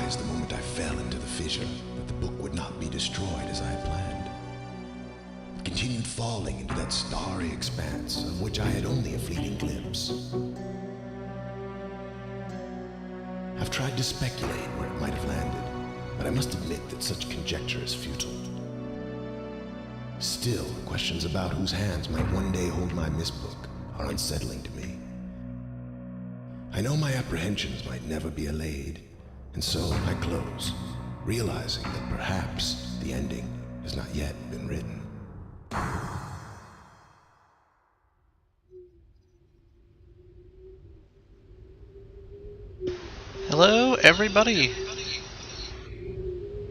realized the moment I fell into the fissure that the book would not be destroyed as I had planned. It continued falling into that starry expanse of which I had only a fleeting glimpse. I've tried to speculate where it might have landed, but I must admit that such conjecture is futile. Still, questions about whose hands might one day hold my Myst book are unsettling to me. I know my apprehensions might never be allayed, and so I close, realizing that perhaps the ending has not yet been written. Hello, everybody.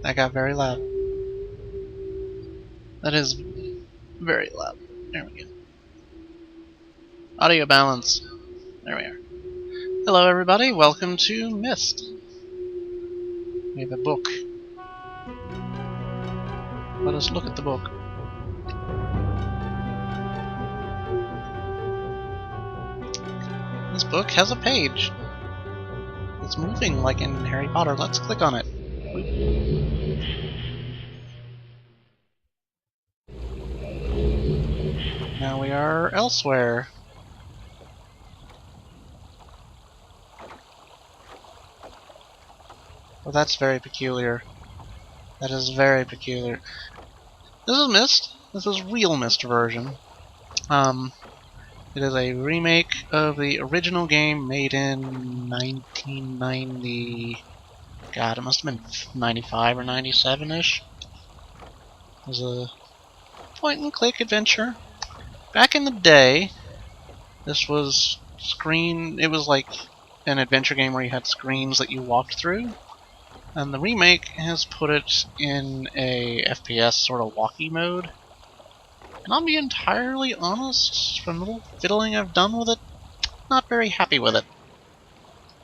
That got very loud. That is very loud. There we go. Audio balance. There we are. Hello, everybody. Welcome to Myst. We have a book. Let us look at the book. This book has a page. It's moving like in Harry Potter. Let's click on it. Now we are elsewhere. Well, that's very peculiar. That is very peculiar. This is Myst. This is real Myst version. It is a remake of the original game made in 1990. God, it must have been 95 or 97-ish. It was a point-and-click adventure. Back in the day, this was it was like an adventure game where you had screens that you walked through. And the remake has put it in a FPS sort of walkie mode. And I'll be entirely honest, from the little fiddling I've done with it, not very happy with it.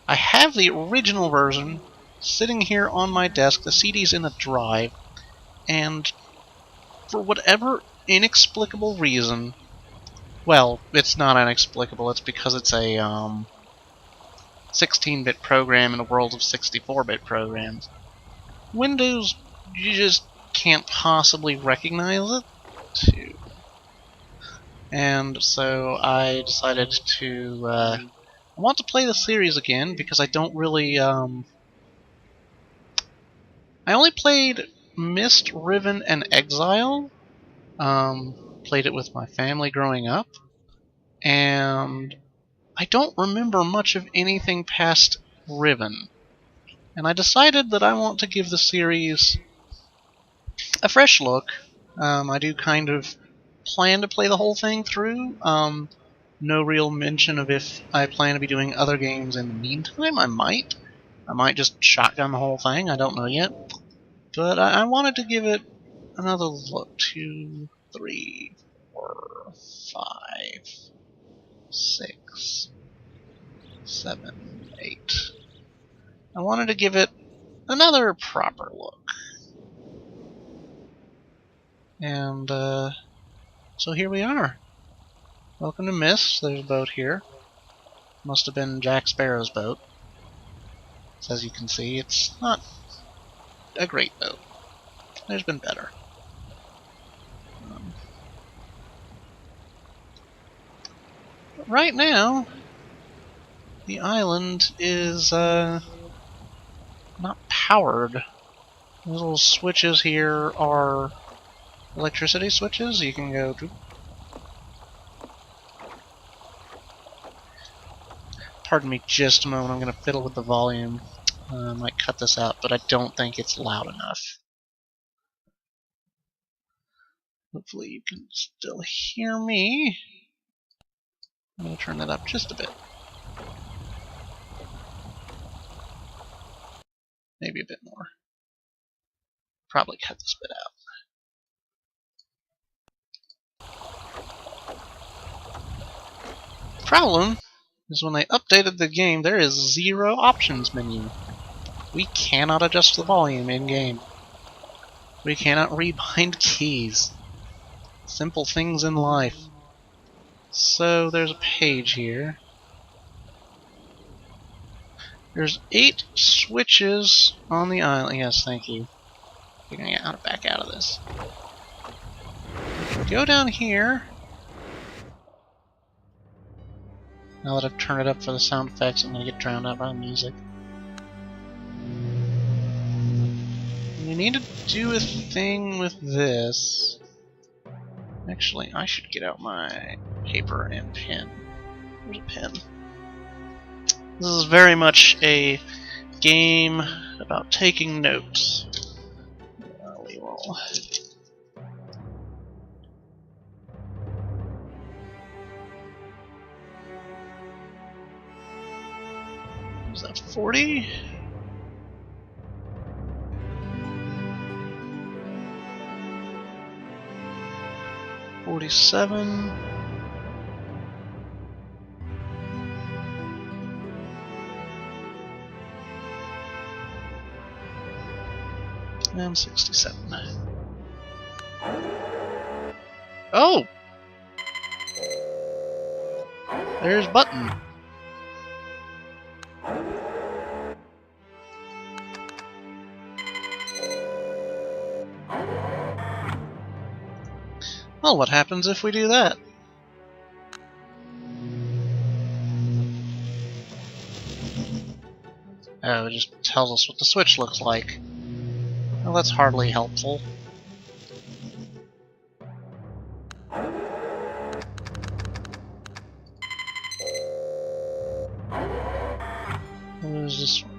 I have the original version sitting here on my desk, the CD's in a drive, and for whatever inexplicable reason, well, it's not inexplicable, it's because it's a 16-bit program in a world of 64-bit programs. Windows, you just can't possibly recognize it. And so I decided to I want to play the series again because I don't really I only played Myst, Riven, and Exile. Played it with my family growing up, and I don't remember much of anything past Riven. And I decided that I want to give the series a fresh look. I do kind of plan to play the whole thing through. No real mention of if I plan to be doing other games in the meantime. I might. I might just shotgun the whole thing. I don't know yet. But I wanted to give it another look. 2, 3, 4, 5, 6, 7, 8. I wanted to give it another proper look. And so here we are. Welcome to Myst. There's a boat here. Must have been Jack Sparrow's boat. So as you can see, it's not a great boat. There's been better. But right now, the island is not powered. The little switches here are electricity switches. You can go to... Pardon me just a moment, I'm going to fiddle with the volume. I might cut this out, but I don't think it's loud enough. Hopefully you can still hear me. I'm going to turn that up just a bit. Maybe a bit more. Probably cut this bit out. Problem is when they updated the game, there is 0 options menu. We cannot adjust the volume in-game. We cannot rebind keys. Simple things in life. So there's a page here. There's 8 switches on the island. Yes, thank you. Figuring out how to back out of this. Go down here. Now that I've turned it up for the sound effects, I'm going to get drowned out by the music. You need to do a thing with this. Actually, I should get out my paper and pen. There's a pen. This is very much a game about taking notes. We will. Is that 40? $47. And 67. Oh! There's button. Well, what happens if we do that? Oh, it just tells us what the switch looks like. Well, that's hardly helpful. What is this one?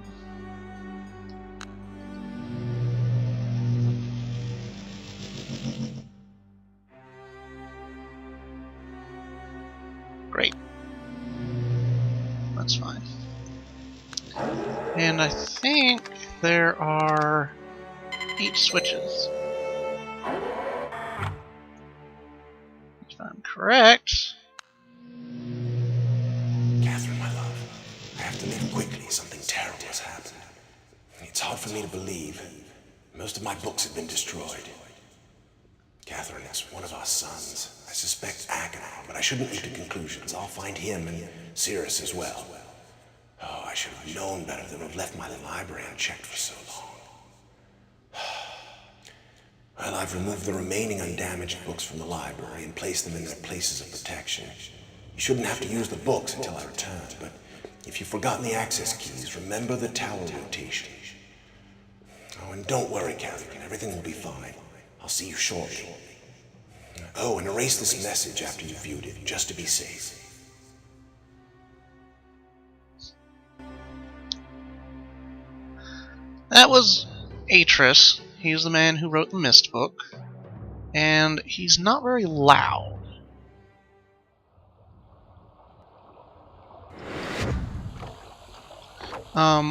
Great. That's fine. And I think there are 8 switches. If I'm correct. Catherine, my love, I have to leave quickly. Something terrible has happened. It's hard for me to believe. Most of my books have been destroyed. Catherine, it's one of our sons. I suspect Acheron, but I shouldn't leap to conclusions. I'll find him and Cirrus as well. Oh, I should have known better than to have left my library unchecked for so long. Well, I've removed the remaining undamaged books from the library and placed them in their places of protection. You shouldn't have to use the books until I return, but if you've forgotten the access keys, remember the tower rotation. Oh, and don't worry, Catherine. Everything will be fine. I'll see you shortly. Oh, and erase this message after you've viewed it, just to be safe. That was Atris. He's the man who wrote the Myst book. And he's not very loud.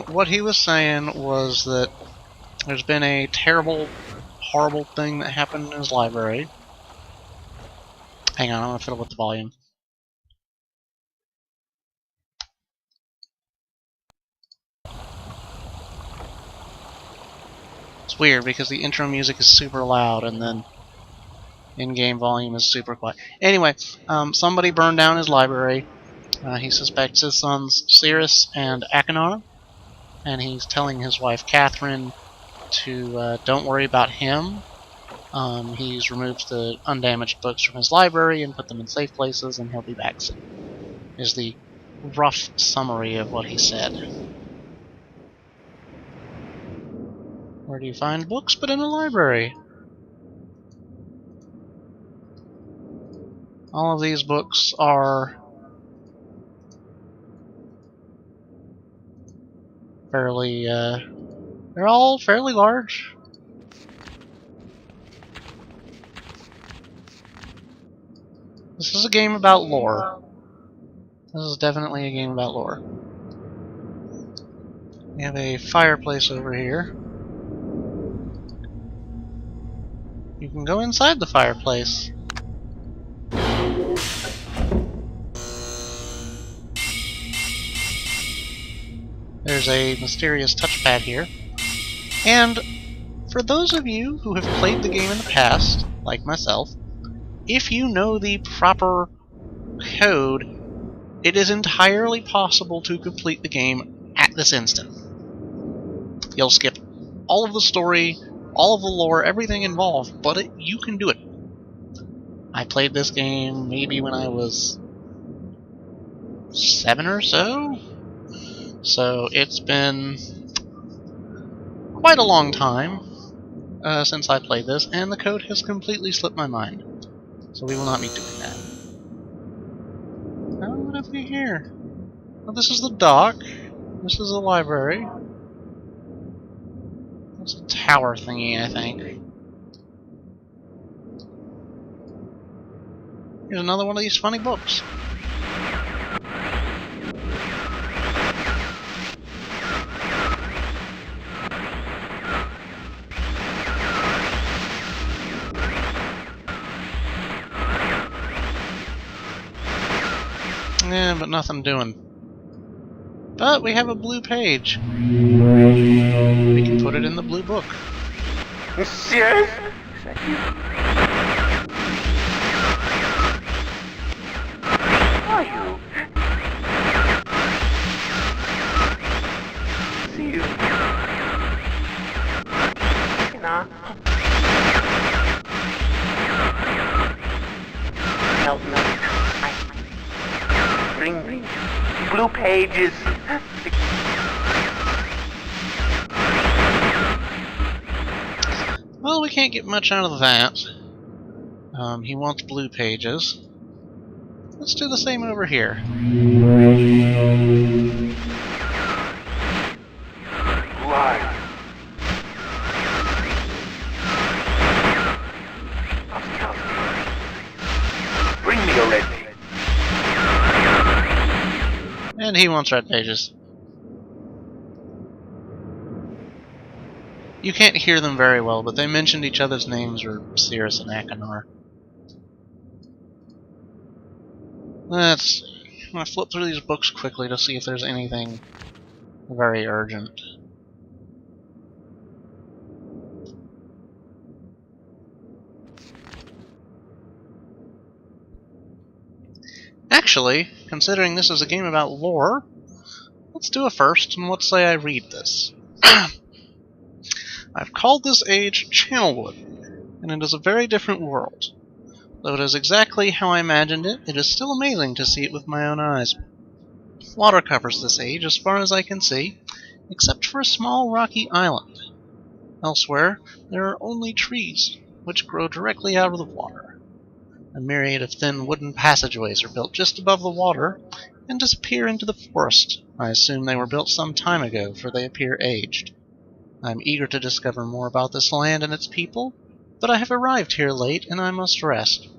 What he was saying was that there's been a terrible, horrible thing that happened in his library. Hang on, I'm gonna fiddle with the volume. It's weird because the intro music is super loud and then in-game volume is super quiet. Anyway, somebody burned down his library. He suspects his sons Cirrus and Acheron, and he's telling his wife Catherine to don't worry about him. He's removed the undamaged books from his library and put them in safe places, and he'll be back soon. Is the rough summary of what he said. Where do you find books but in a library? All of these books are fairly, they're all fairly large. This is a game about lore. This is definitely a game about lore. We have a fireplace over here. You can go inside the fireplace. There's a mysterious touchpad here. And for those of you who have played the game in the past, like myself, if you know the proper code, it is entirely possible to complete the game at attack this instant. You'll skip all of the story, all of the lore, everything involved, but you can do it. I played this game maybe when I was 7 or so? So it's been quite a long time since I played this, and the code has completely slipped my mind. So we will not be doing that. Oh, what have we here? Well, this is the dock. This is the library. That's a tower thingy, I think. Here's another one of these funny books. Yeah, but nothing doing. But we have a blue page. We can put it in the blue book. Serious? Are you? See you. Nah. Help me. Bring blue pages. Well, we can't get much out of that. He wants blue pages. Let's do the same over here. Why? Bring me a red page. And he wants red pages. You can't hear them very well, but they mentioned each other's names were Cirrus and Achenar. Let's see. I'm going to flip through these books quickly to see if there's anything very urgent. Actually, considering this is a game about lore, let's do a first, and let's say I read this. I've called this age Channelwood, and it is a very different world. Though it is exactly how I imagined it, it is still amazing to see it with my own eyes. Water covers this age as far as I can see, except for a small rocky island. Elsewhere, there are only trees, which grow directly out of the water. A myriad of thin wooden passageways are built just above the water and disappear into the forest. I assume they were built some time ago, for they appear aged. I am eager to discover more about this land and its people, but I have arrived here late and I must rest.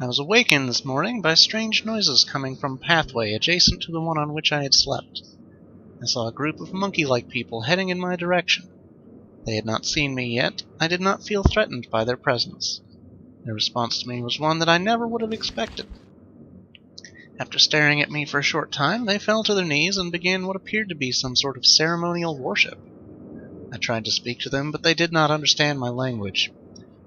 I was awakened this morning by strange noises coming from a pathway adjacent to the one on which I had slept. I saw a group of monkey-like people heading in my direction. They had not seen me yet. I did not feel threatened by their presence. Their response to me was one that I never would have expected. After staring at me for a short time, they fell to their knees and began what appeared to be some sort of ceremonial worship. I tried to speak to them, but they did not understand my language.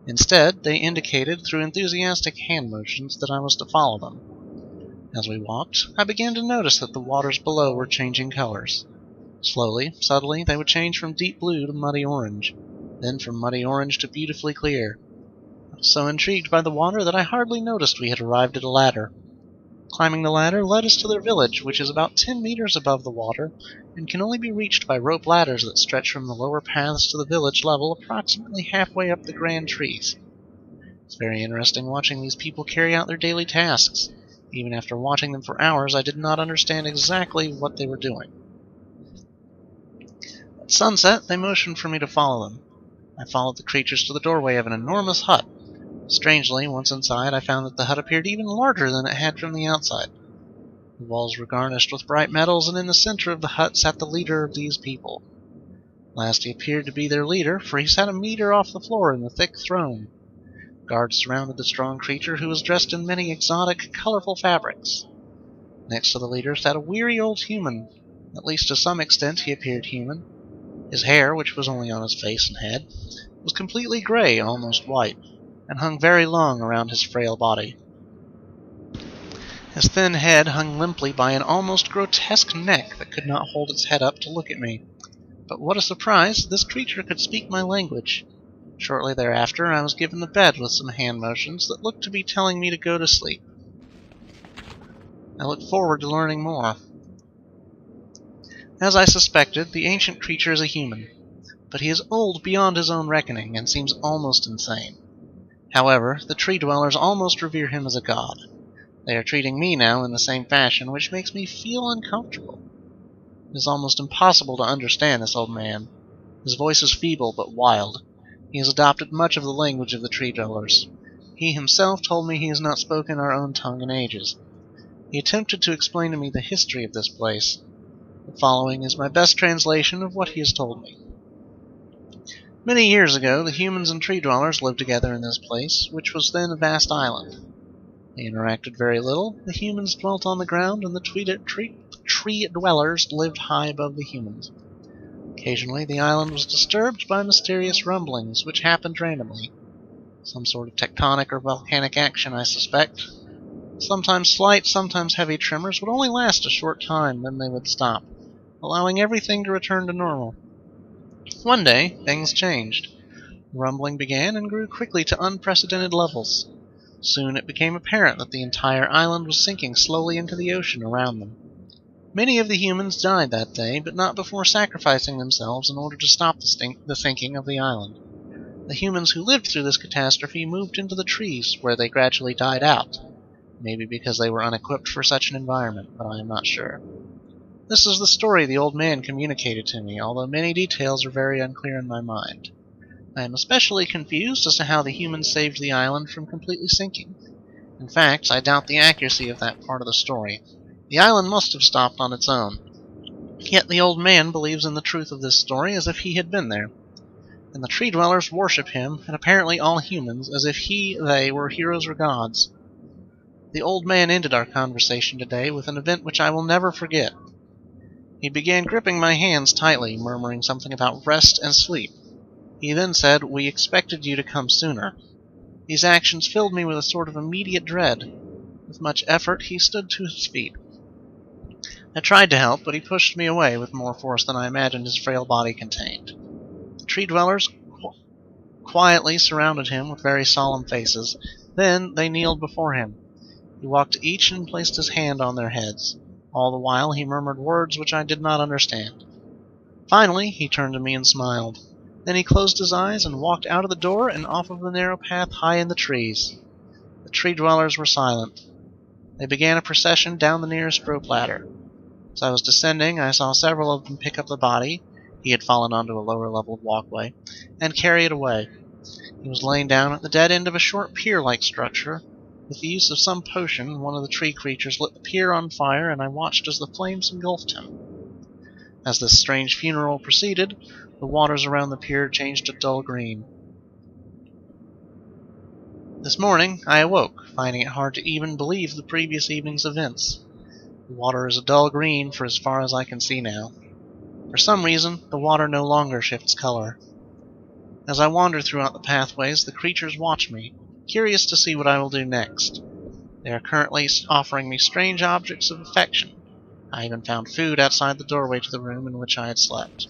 Instead, they indicated through enthusiastic hand motions that I was to follow them. As we walked, I began to notice that the waters below were changing colors. Slowly, subtly, they would change from deep blue to muddy orange, then from muddy orange to beautifully clear. I was so intrigued by the water that I hardly noticed we had arrived at a ladder. Climbing the ladder led us to their village, which is about 10 meters above the water, and can only be reached by rope ladders that stretch from the lower paths to the village level approximately halfway up the grand trees. It's very interesting watching these people carry out their daily tasks. Even after watching them for hours, I did not understand exactly what they were doing. At sunset, they motioned for me to follow them. I followed the creatures to the doorway of an enormous hut. Strangely, once inside, I found that the hut appeared even larger than it had from the outside. The walls were garnished with bright metals, and in the center of the hut sat the leader of these people. Last, he appeared to be their leader, for he sat a meter off the floor in the thick throne. Guards surrounded the strong creature, who was dressed in many exotic, colorful fabrics. Next to the leader sat a weary old human. At least to some extent he appeared human. His hair, which was only on his face and head, was completely gray, almost white, and hung very long around his frail body. His thin head hung limply by an almost grotesque neck that could not hold its head up to look at me. But what a surprise, this creature could speak my language. Shortly thereafter, I was given the bed with some hand motions that looked to be telling me to go to sleep. I look forward to learning more. As I suspected, the ancient creature is a human, but he is old beyond his own reckoning and seems almost insane. However, the tree dwellers almost revere him as a god. They are treating me now in the same fashion, which makes me feel uncomfortable. It is almost impossible to understand this old man. His voice is feeble but wild. He has adopted much of the language of the tree dwellers. He himself told me he has not spoken our own tongue in ages. He attempted to explain to me the history of this place. The following is my best translation of what he has told me. Many years ago, the humans and tree dwellers lived together in this place, which was then a vast island. They interacted very little. The humans dwelt on the ground, and the tree dwellers lived high above the humans. Occasionally, the island was disturbed by mysterious rumblings, which happened randomly. Some sort of tectonic or volcanic action, I suspect. Sometimes slight, sometimes heavy tremors would only last a short time, then they would stop, allowing everything to return to normal. One day, things changed. The rumbling began and grew quickly to unprecedented levels. Soon it became apparent that the entire island was sinking slowly into the ocean around them. Many of the humans died that day, but not before sacrificing themselves in order to stop the sinking of the island. The humans who lived through this catastrophe moved into the trees, where they gradually died out. Maybe because they were unequipped for such an environment, but I am not sure. This is the story the old man communicated to me, although many details are very unclear in my mind. I am especially confused as to how the humans saved the island from completely sinking. In fact, I doubt the accuracy of that part of the story. The island must have stopped on its own. Yet the old man believes in the truth of this story as if he had been there. And the tree dwellers worship him, and apparently all humans, as if they were heroes or gods. The old man ended our conversation today with an event which I will never forget. He began gripping my hands tightly, murmuring something about rest and sleep. He then said, "We expected you to come sooner." These actions filled me with a sort of immediate dread. With much effort, he stood to his feet. I tried to help, but he pushed me away with more force than I imagined his frail body contained. The tree dwellers quietly surrounded him with very solemn faces. Then they kneeled before him. He walked to each and placed his hand on their heads. All the while he murmured words which I did not understand. Finally, he turned to me and smiled. Then he closed his eyes and walked out of the door and off of the narrow path high in the trees. The tree dwellers were silent. They began a procession down the nearest rope ladder. As I was descending, I saw several of them pick up the body — he had fallen onto a lower level walkway — and carry it away. He was laying down at the dead end of a short pier-like structure. With the use of some potion, one of the tree creatures lit the pier on fire, and I watched as the flames engulfed him. As this strange funeral proceeded, the waters around the pier changed to dull green. This morning, I awoke, finding it hard to even believe the previous evening's events. The water is a dull green for as far as I can see now. For some reason, the water no longer shifts color. As I wander throughout the pathways, the creatures watch me, curious to see what I will do next. They are currently offering me strange objects of affection. I even found food outside the doorway to the room in which I had slept.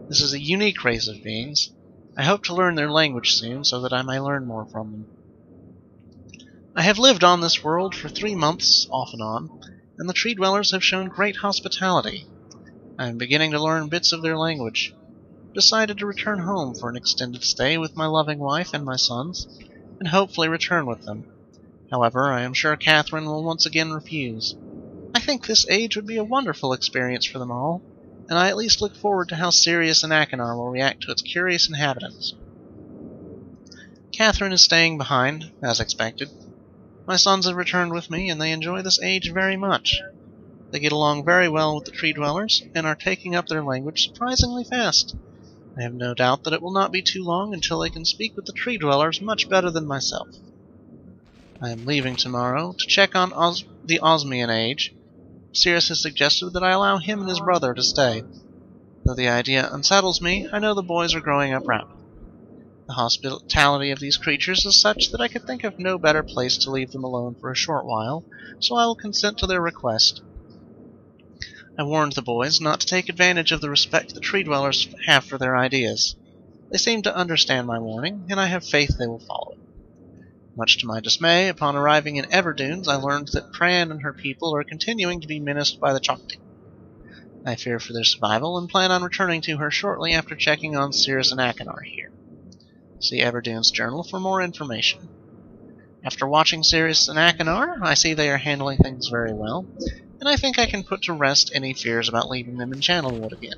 This is a unique race of beings. I hope to learn their language soon so that I may learn more from them. I have lived on this world for 3 months, off and on, and the tree dwellers have shown great hospitality. I am beginning to learn bits of their language. I decided to return home for an extended stay with my loving wife and my sons, and hopefully return with them. However, I am sure Catherine will once again refuse. I think this age would be a wonderful experience for them all, and I at least look forward to how Sirius and Achenar will react to its curious inhabitants. Catherine is staying behind, as expected. My sons have returned with me, and they enjoy this age very much. They get along very well with the tree dwellers, and are taking up their language surprisingly fast. I have no doubt that it will not be too long until they can speak with the tree dwellers much better than myself. I am leaving tomorrow to check on the Osmian age. Sirius has suggested that I allow him and his brother to stay. Though the idea unsettles me, I know the boys are growing up rapidly. The hospitality of these creatures is such that I could think of no better place to leave them alone for a short while, so I will consent to their request. I warned the boys not to take advantage of the respect the tree dwellers have for their ideas. They seem to understand my warning, and I have faith they will follow it. Much to my dismay, upon arriving in Everdunes, I learned that Pran and her people are continuing to be menaced by the Choctaw. I fear for their survival and plan on returning to her shortly after checking on Cirrus and Achenar here. See Everdunes Journal for more information. After watching Cirrus and Achenar, I see they are handling things very well, and I think I can put to rest any fears about leaving them in Channelwood again,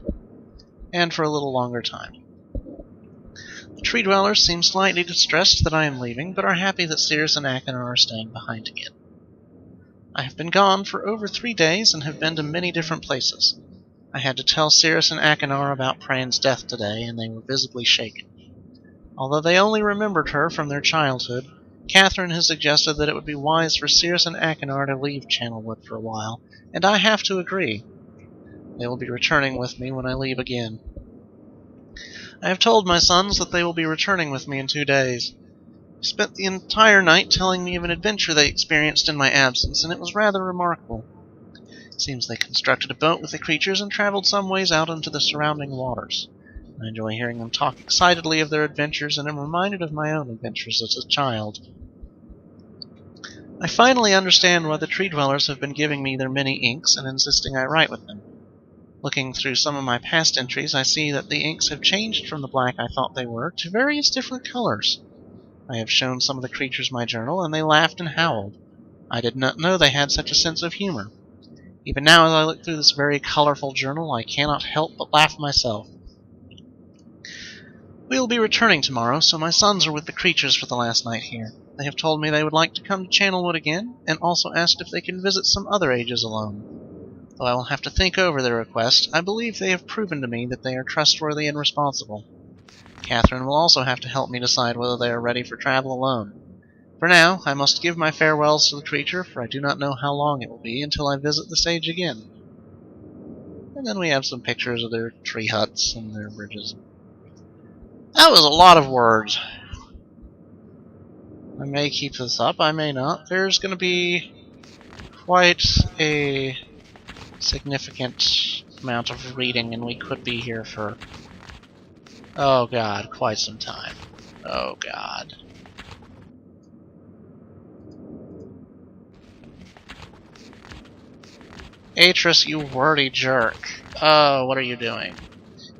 and for a little longer time. The tree dwellers seem slightly distressed that I am leaving, but are happy that Cirrus and Achenar are staying behind again. I have been gone for over 3 days and have been to many different places. I had to tell Cirrus and Achenar about Pran's death today, and they were visibly shaken. Although they only remembered her from their childhood, Catherine has suggested that it would be wise for Cirrus and Achenar to leave Channelwood for a while, and I have to agree. They will be returning with me when I leave again. I have told my sons that they will be returning with me in 2 days. They spent the entire night telling me of an adventure they experienced in my absence, and it was rather remarkable. It seems they constructed a boat with the creatures and traveled some ways out into the surrounding waters. I enjoy hearing them talk excitedly of their adventures, and am reminded of my own adventures as a child. I finally understand why the tree dwellers have been giving me their many inks and insisting I write with them. Looking through some of my past entries, I see that the inks have changed from the black I thought they were to various different colors. I have shown some of the creatures my journal, and they laughed and howled. I did not know they had such a sense of humor. Even now, as I look through this very colorful journal, I cannot help but laugh myself. We will be returning tomorrow, so my sons are with the creatures for the last night here. They have told me they would like to come to Channelwood again, and also asked if they can visit some other ages alone. Though I will have to think over their request, I believe they have proven to me that they are trustworthy and responsible. Catherine will also have to help me decide whether they are ready for travel alone. For now, I must give my farewells to the creature, for I do not know how long it will be until I visit the sage again. And then we have some pictures of their tree huts and their bridges. That was a lot of words. I may keep this up, I may not. There's going to be quite a significant amount of reading, and we could be here for, oh god, quite some time. Oh god. Atris, you wordy jerk. Oh, what are you doing?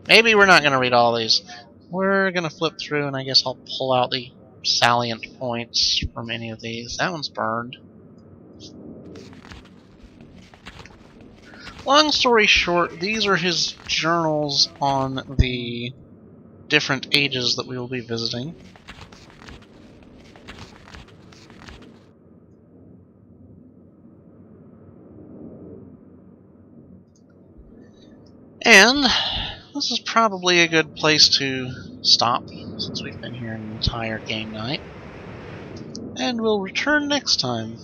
Maybe we're not going to read all these. We're going to flip through, and I guess I'll pull out the salient points from any of these. That one's burned. Long story short, these are his journals on the different ages that we will be visiting. And this is probably a good place to stop, since we've been here an entire game night. And we'll return next time.